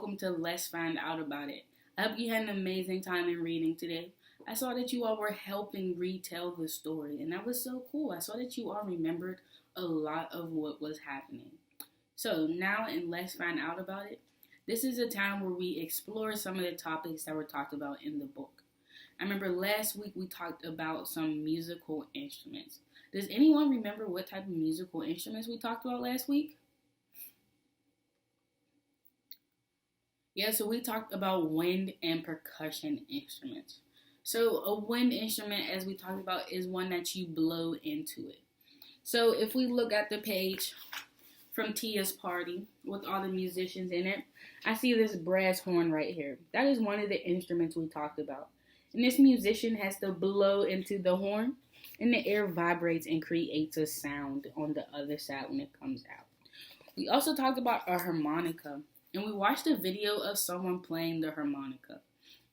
welcome to Let's Find Out About It. I hope you had an amazing time in reading today. I saw that you all were helping retell the story, and that was so cool. I saw that you all remembered a lot of what was happening. So now in Let's Find Out About It, this is a time where we explore some of the topics that were talked about in the book. I remember last week we talked about some musical instruments. Does anyone remember what type of musical instruments we talked about last week? Yeah, so we talked about wind and percussion instruments. So a wind instrument, as we talked about, is one that you blow into it. So if we look at the page from Tia's party with all the musicians in it, I see this brass horn right here. That is one of the instruments we talked about. And this musician has to blow into the horn, and the air vibrates and creates a sound on the other side when it comes out. We also talked about a harmonica. And we watched a video of someone playing the harmonica.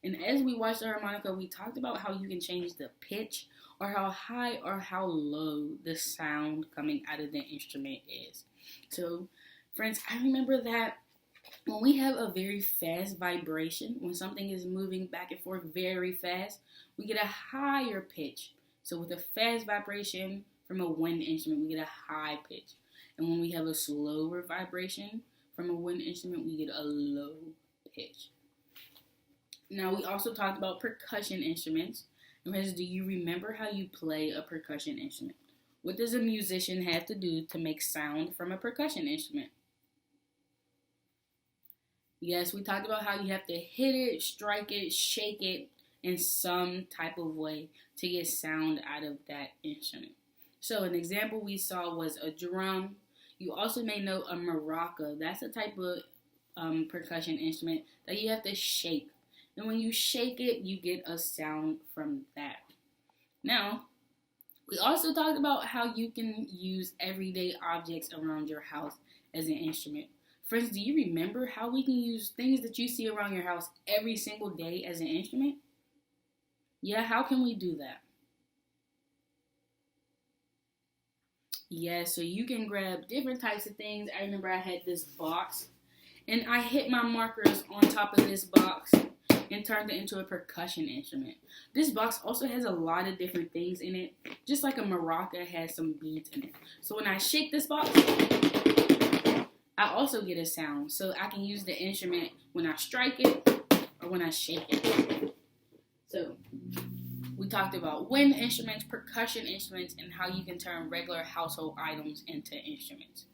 And as we watched the harmonica, we talked about how you can change the pitch or how high or how low the sound coming out of the instrument is. So, friends, I remember that when we have a very fast vibration, when something is moving back and forth very fast, we get a higher pitch. So with a fast vibration from a wind instrument, we get a high pitch. And when we have a slower vibration from a wind instrument, we get a low pitch. Now, we also talked about percussion instruments. And do you remember how you play a percussion instrument? What does a musician have to do to make sound from a percussion instrument? Yes, we talked about how you have to hit it, strike it, shake it in some type of way to get sound out of that instrument. So an example we saw was a drum. You also may know a maraca. That's a type of percussion instrument that you have to shake. And when you shake it, you get a sound from that. Now, we also talked about how you can use everyday objects around your house as an instrument. Friends, do you remember how we can use things that you see around your house every single day as an instrument? Yeah, how can we do that? Yeah, so you can grab different types of things. I remember I had this box, and I hit my markers on top of this box and turned it into a percussion instrument. This box also has a lot of different things in it, just like a maraca has some beads in it. So when I shake this box, I also get a sound. So I can use the instrument when I strike it or when I shake it. So we talked about wind instruments, percussion instruments, and how you can turn regular household items into instruments.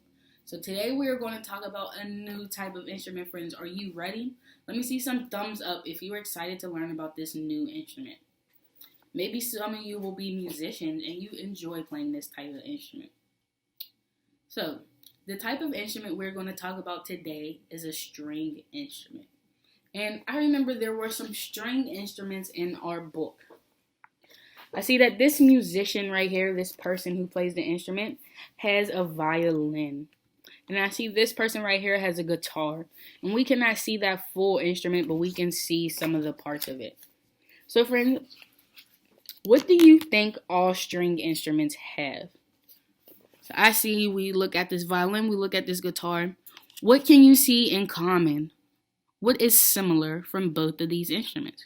So today we are going to talk about a new type of instrument, friends. Are you ready? Let me see some thumbs up if you are excited to learn about this new instrument. Maybe some of you will be musicians and you enjoy playing this type of instrument. So the type of instrument we're going to talk about today is a string instrument. And I remember there were some string instruments in our book. I see that this musician right here, this person who plays the instrument, has a violin. And I see this person right here has a guitar. And we cannot see that full instrument, but we can see some of the parts of it. So friends, what do you think all string instruments have? So I see we look at this violin, we look at this guitar. What can you see in common? What is similar from both of these instruments?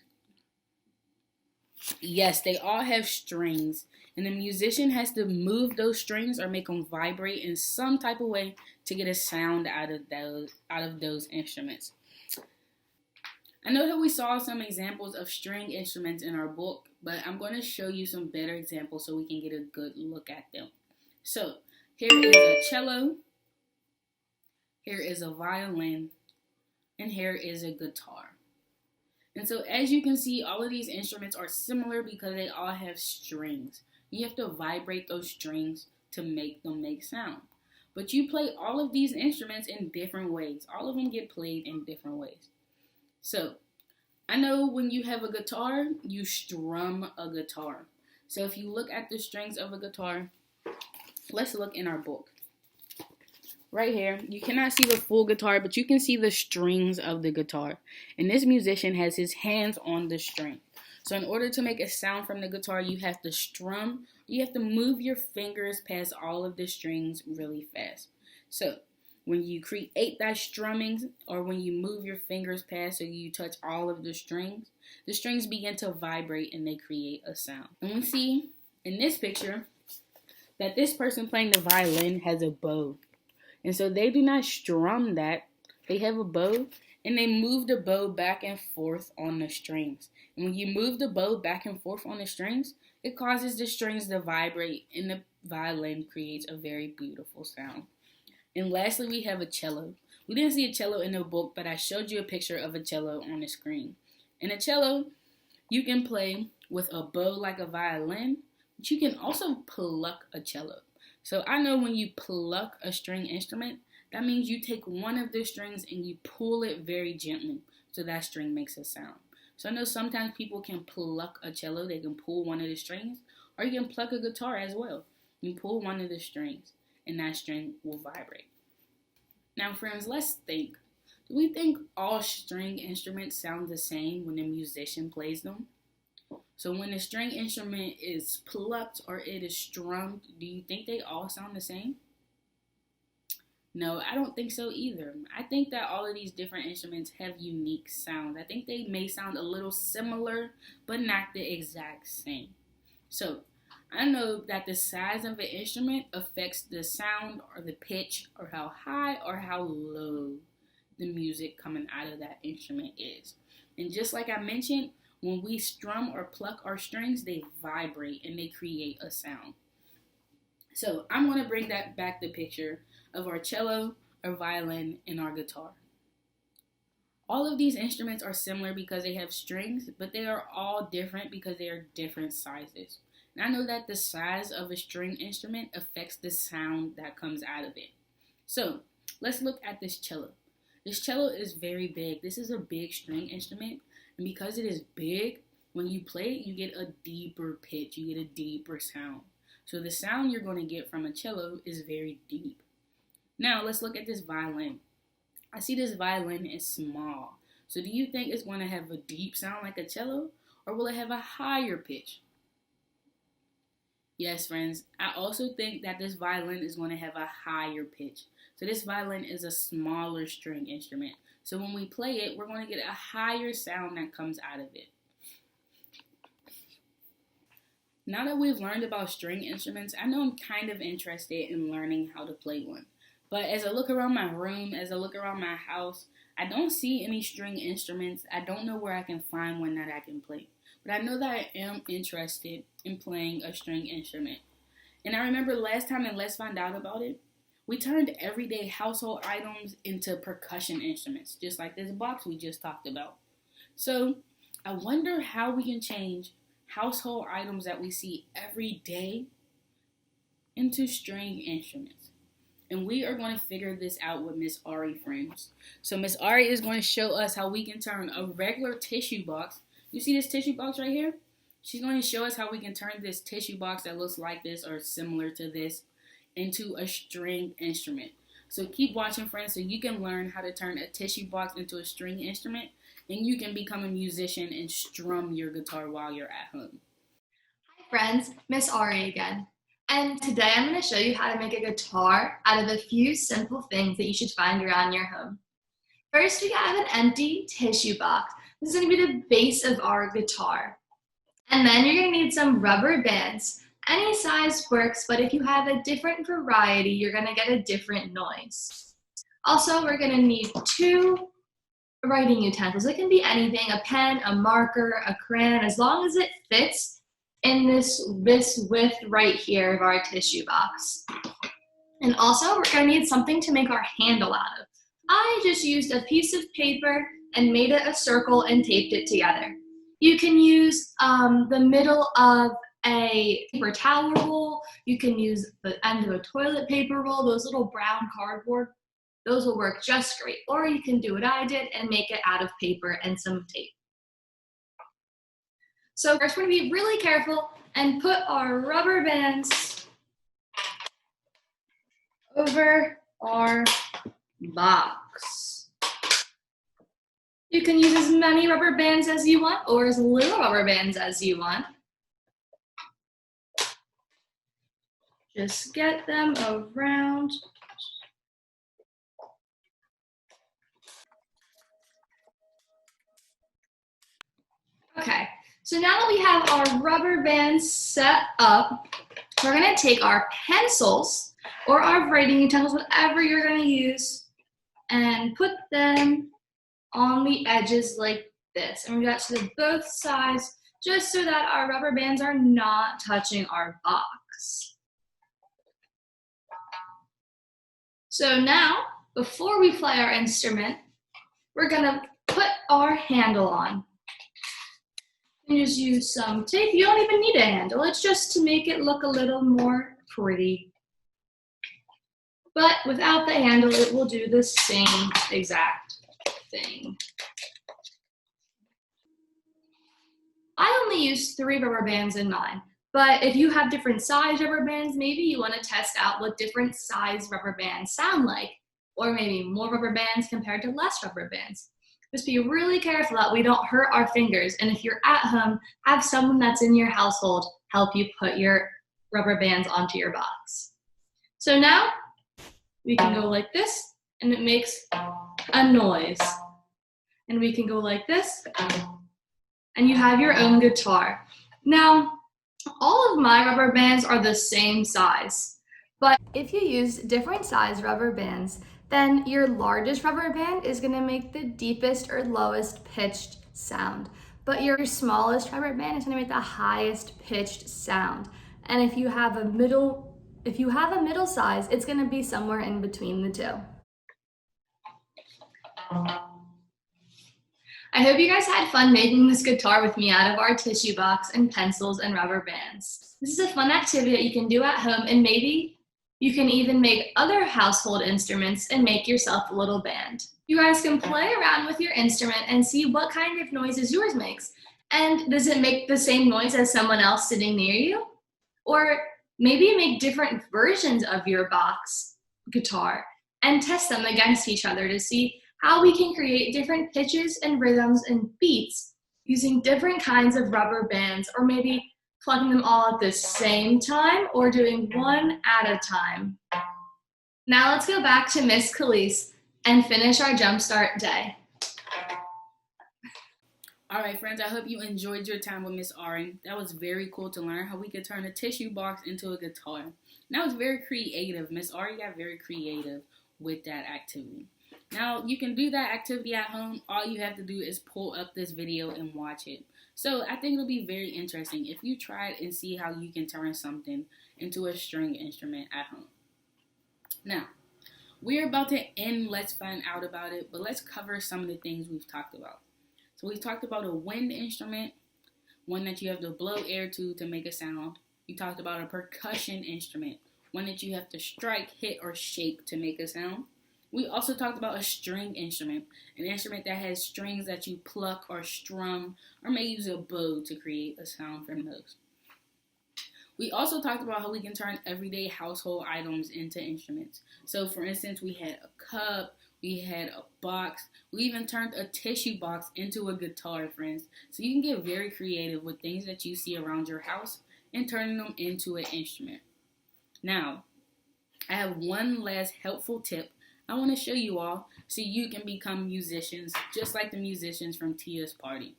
Yes, they all have strings, and the musician has to move those strings or make them vibrate in some type of way to get a sound out of those instruments. I know that we saw some examples of string instruments in our book, but I'm going to show you some better examples so we can get a good look at them. So, here is a cello, here is a violin, and here is a guitar. And so as you can see, all of these instruments are similar because they all have strings. You have to vibrate those strings to make them make sound. But you play all of these instruments in different ways. All of them get played in different ways. So I know when you have a guitar, you strum a guitar. So if you look at the strings of a guitar, let's look in our book. Right here, you cannot see the full guitar, but you can see the strings of the guitar. And this musician has his hands on the string. So in order to make a sound from the guitar, you have to strum. You have to move your fingers past all of the strings really fast. So when you create that strumming, or when you move your fingers past so you touch all of the strings begin to vibrate and they create a sound. And we see in this picture that this person playing the violin has a bow. And so they do not strum that. They have a bow and they move the bow back and forth on the strings. And when you move the bow back and forth on the strings, it causes the strings to vibrate and the violin creates a very beautiful sound. And lastly, we have a cello. We didn't see a cello in the book, but I showed you a picture of a cello on the screen. And a cello, you can play with a bow like a violin, but you can also pluck a cello. So I know when you pluck a string instrument, that means you take one of the strings and you pull it very gently so that string makes a sound. So I know sometimes people can pluck a cello, they can pull one of the strings, or you can pluck a guitar as well. You pull one of the strings and that string will vibrate. Now friends, let's think. Do we think all string instruments sound the same when the musician plays them? So when a string instrument is plucked or it is strummed, do you think they all sound the same? No, I don't think so either. I think that all of these different instruments have unique sounds. I think they may sound a little similar, but not the exact same. So I know that the size of an instrument affects the sound or the pitch or how high or how low the music coming out of that instrument is. And just like I mentioned, when we strum or pluck our strings, they vibrate and they create a sound. So I'm going to bring that back the picture of our cello, our violin, and our guitar. All of these instruments are similar because they have strings, but they are all different because they are different sizes. And I know that the size of a string instrument affects the sound that comes out of it. So let's look at this cello. This cello is very big. This is a big string instrument. And because it is big, when you play it, you get a deeper pitch. You get a deeper sound. So the sound you're going to get from a cello is very deep. Now let's look at this violin. I see this violin is small. So do you think it's going to have a deep sound like a cello, or will it have a higher pitch? Yes, friends, I also think that this violin is going to have a higher pitch. So this violin is a smaller string instrument. So when we play it, we're going to get a higher sound that comes out of it. Now that we've learned about string instruments, I know I'm kind of interested in learning how to play one. But as I look around my room, as I look around my house, I don't see any string instruments. I don't know where I can find one that I can play. But I know that I am interested in playing a string instrument. And I remember last time in Let's Find Out About It, we turned everyday household items into percussion instruments, just like this box we just talked about. So I wonder how we can change household items that we see every day into string instruments. And we are going to figure this out with Miss Ari, friends. So Miss Ari is going to show us how we can turn a regular tissue box. You see this tissue box right here? She's going to show us how we can turn this tissue box that looks like this or similar to this into a string instrument. So keep watching, friends, so you can learn how to turn a tissue box into a string instrument, and you can become a musician and strum your guitar while you're at home. Hi friends, Miss Ari again. And today I'm going to show you how to make a guitar out of a few simple things that you should find around your home. First, we have an empty tissue box. This is going to be the base of our guitar. And then you're going to need some rubber bands. Any size works, but if you have a different variety, you're going to get a different noise. Also, we're going to need 2 writing utensils. It can be anything, a pen, a marker, a crayon, as long as it fits in this width right here of our tissue box. And also, we're going to need something to make our handle out of. I just used a piece of paper and made it a circle and taped it together. You can use the middle of a paper towel roll. You can use the end of a toilet paper roll, those little brown cardboard. Those will work just great. Or you can do what I did and make it out of paper and some tape. So first we're going to be really careful and put our rubber bands over our box. You can use as many rubber bands as you want or as little rubber bands as you want. Just get them around Okay, so now that we have our rubber bands set up, we're gonna take our pencils or our writing utensils, whatever you're gonna use, and put them on the edges like this. And we got to both sides just so that our rubber bands are not touching our box. So now, before we play our instrument, we're gonna put our handle on. You just use some tape. You don't even need a handle. It's just to make it look a little more pretty. But without the handle, it will do the same exact thing. I only use 3 rubber bands in mine, but if you have different size rubber bands, maybe you want to test out what different size rubber bands sound like, or maybe more rubber bands compared to less rubber bands. Just be really careful that we don't hurt our fingers, and if you're at home, have someone that's in your household help you put your rubber bands onto your box. So now, we can go like this, and it makes a noise. And we can go like this, and you have your own guitar. Now, all of my rubber bands are the same size, but if you use different size rubber bands, then your largest rubber band is gonna make the deepest or lowest pitched sound, but your smallest rubber band is gonna make the highest pitched sound. And if you have a middle size, it's gonna be somewhere in between the two. I hope you guys had fun making this guitar with me out of our tissue box and pencils and rubber bands. This is a fun activity that you can do at home, and maybe you can even make other household instruments and make yourself a little band. You guys can play around with your instrument and see what kind of noises yours makes. And does it make the same noise as someone else sitting near you? Or maybe make different versions of your box guitar and test them against each other to see how we can create different pitches and rhythms and beats using different kinds of rubber bands, or maybe plugging them all at the same time or doing one at a time. Now let's go back to Miss Khalees and finish our Jumpstart day. All right, friends, I hope you enjoyed your time with Miss Ari. That was very cool to learn how we could turn a tissue box into a guitar. And that was very creative. Miss Ari got very creative with that activity. Now, you can do that activity at home. All you have to do is pull up this video and watch it. So I think it'll be very interesting if you try it and see how you can turn something into a string instrument at home. Now, we're about to end Let's Find Out About It, but let's cover some of the things we've talked about. So we talked about a wind instrument, one that you have to blow air to make a sound. We talked about a percussion instrument, one that you have to strike, hit, or shake to make a sound. We also talked about a string instrument, an instrument that has strings that you pluck or strum, or may use a bow to create a sound from those. We also talked about how we can turn everyday household items into instruments. So for instance, we had a cup, we had a box, we even turned a tissue box into a guitar, friends. So you can get very creative with things that you see around your house and turning them into an instrument. Now, I have one last helpful tip I want to show you all so you can become musicians just like the musicians from Tia's party.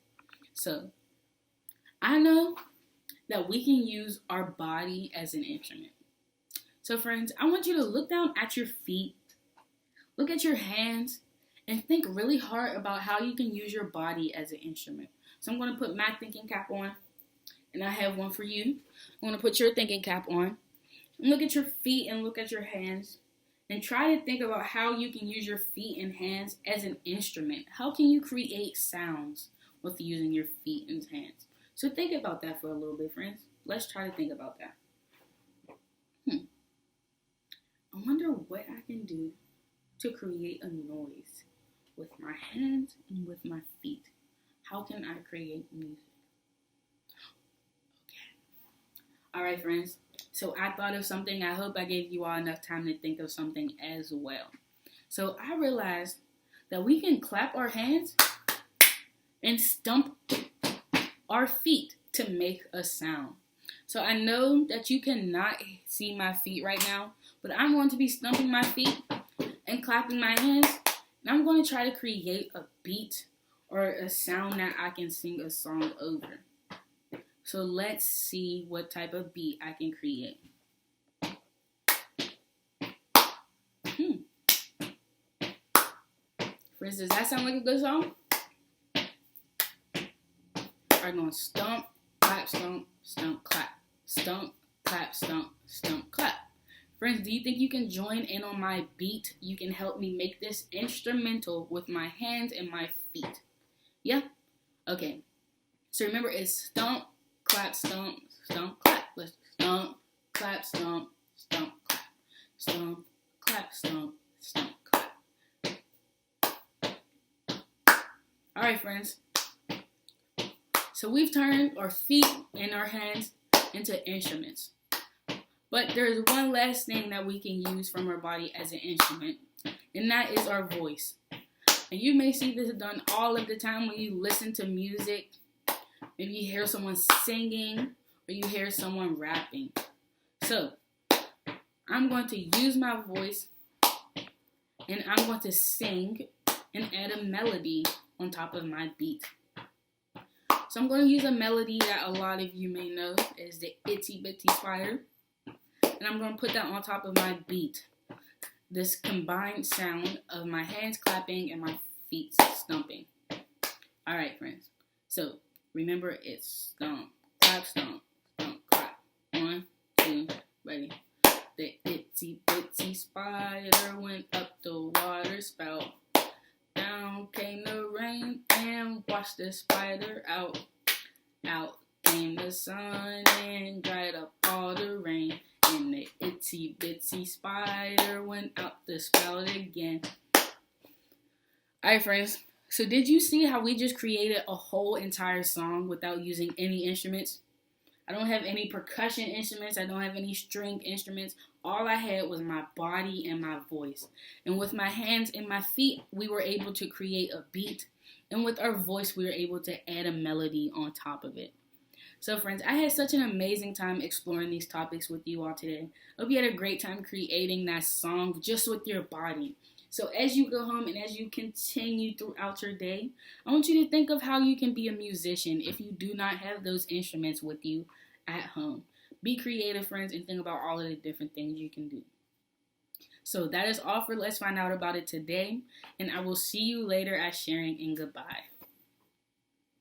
So, I know that we can use our body as an instrument. So friends, I want you to look down at your feet, look at your hands, and think really hard about how you can use your body as an instrument. So I'm going to put my thinking cap on, and I have one for you. I'm going to put your thinking cap on, and look at your feet and look at your hands. And try to think about how you can use your feet and hands as an instrument. How can you create sounds with using your feet and hands? So think about that for a little bit, friends. Let's try to think about that. I wonder what I can do to create a noise with my hands and with my feet. How can I create music? Okay. All right, friends. So I thought of something. I hope I gave you all enough time to think of something as well. So I realized that we can clap our hands and stump our feet to make a sound. So I know that you cannot see my feet right now, but I'm going to be stumping my feet and clapping my hands. And I'm going to try to create a beat or a sound that I can sing a song over. So let's see what type of beat I can create. For instance, does that sound like a good song? I'm going to stomp, clap, stomp, stomp, clap. Stomp, clap, stomp, stomp, clap. Friends, do you think you can join in on my beat? You can help me make this instrumental with my hands and my feet. Yeah? Okay. So remember, it's stomp, clap, stomp, stomp, clap. Let's stomp, clap, stomp, stomp, clap. Stomp, clap, stomp, stomp, clap. All right, friends. So we've turned our feet and our hands into instruments. But there's one last thing that we can use from our body as an instrument, and that is our voice. And you may see this done all of the time when you listen to music. Maybe you hear someone singing or you hear someone rapping. So I'm going to use my voice and I'm going to sing and add a melody on top of my beat. So I'm going to use a melody that a lot of you may know is the Itsy Bitsy Spider. And I'm going to put that on top of my beat. This combined sound of my hands clapping and my feet stomping. All right, friends. So remember, it's stomp, clap, stomp, stomp, clap. 1, 2, ready. The itsy bitsy spider went up the water spout. Down came the rain and washed the spider out. Out came the sun and dried up all the rain. And the itsy bitsy spider went out the spout again. Alright, friends. So did you see how we just created a whole entire song without using any instruments? I don't have any percussion instruments. I don't have any string instruments. All I had was my body and my voice. And with my hands and my feet, we were able to create a beat. And with our voice, we were able to add a melody on top of it. So friends, I had such an amazing time exploring these topics with you all today. I hope you had a great time creating that song just with your body. So as you go home and as you continue throughout your day, I want you to think of how you can be a musician if you do not have those instruments with you at home. Be creative, friends, and think about all of the different things you can do. So that is all for Let's Find Out About It today, and I will see you later at sharing and goodbye.